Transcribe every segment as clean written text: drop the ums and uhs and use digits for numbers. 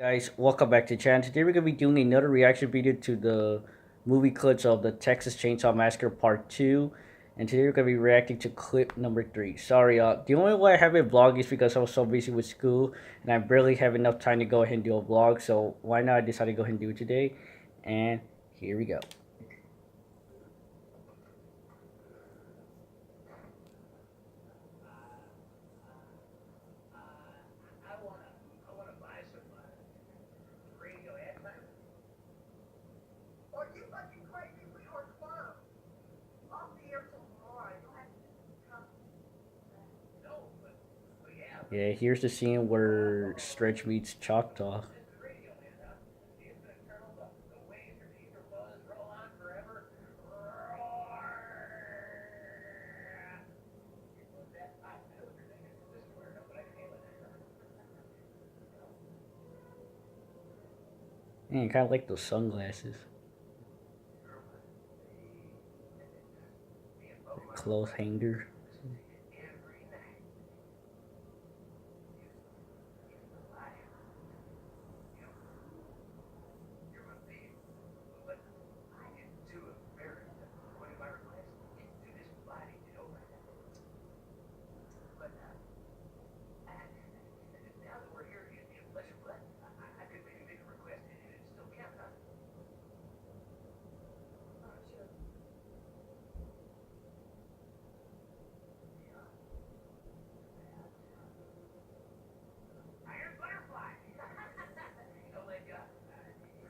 Guys, welcome back to the channel. Today we're going to be doing another reaction video to the movie clips of the Texas Chainsaw Massacre Part 2. And today we're going to be reacting to clip number 3. Sorry, the only way I haven't vlogged is because I was so busy with school. And I barely have enough time to go ahead and do a vlog. So why not I decided to go ahead and do it today. And here we go. Yeah, here's the scene where Stretch meets Choctaw. Man, kind of like those sunglasses. Clothes hanger.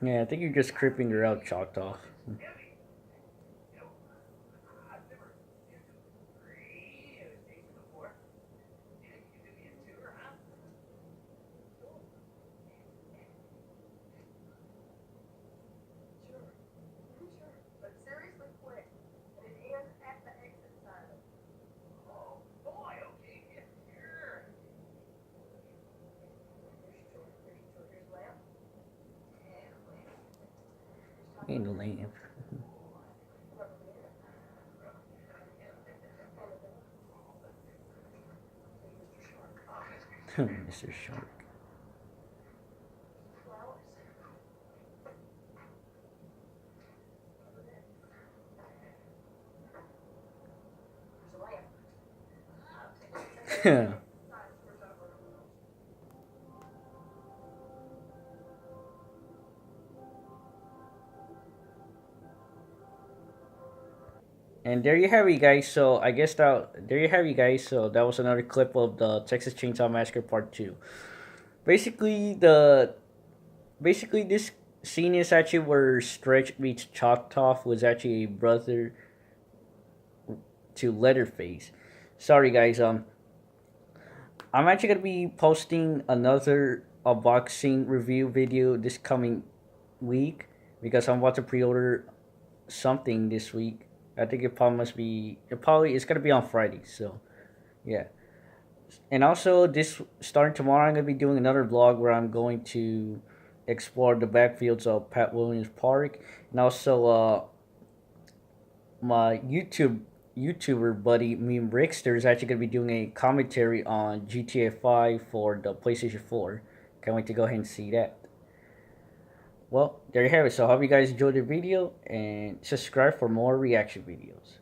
Yeah, I think you're just creeping her out, Choctaw. Ain't no lamp. Mr. Shark. And there you have it, guys. So I guess that there you have it, guys. So that was another clip of the Texas Chainsaw Massacre Part 2. Basically, this scene is actually where Stretch meets Choctaw, who is actually a brother to Leatherface. Sorry, guys. I'm actually gonna be posting another unboxing review video this coming week because I'm about to pre-order something this week. I think it's gonna be on Friday. So yeah, and also this starting tomorrow, I'm gonna be doing another vlog where I'm going to explore the backfields of Pat Williams Park, and also my YouTuber buddy, me and Rickster, is actually gonna be doing a commentary on GTA 5 for the PlayStation 4. Can't wait to go ahead and see that. Well, there you have it. So I hope you guys enjoyed the video and subscribe for more reaction videos.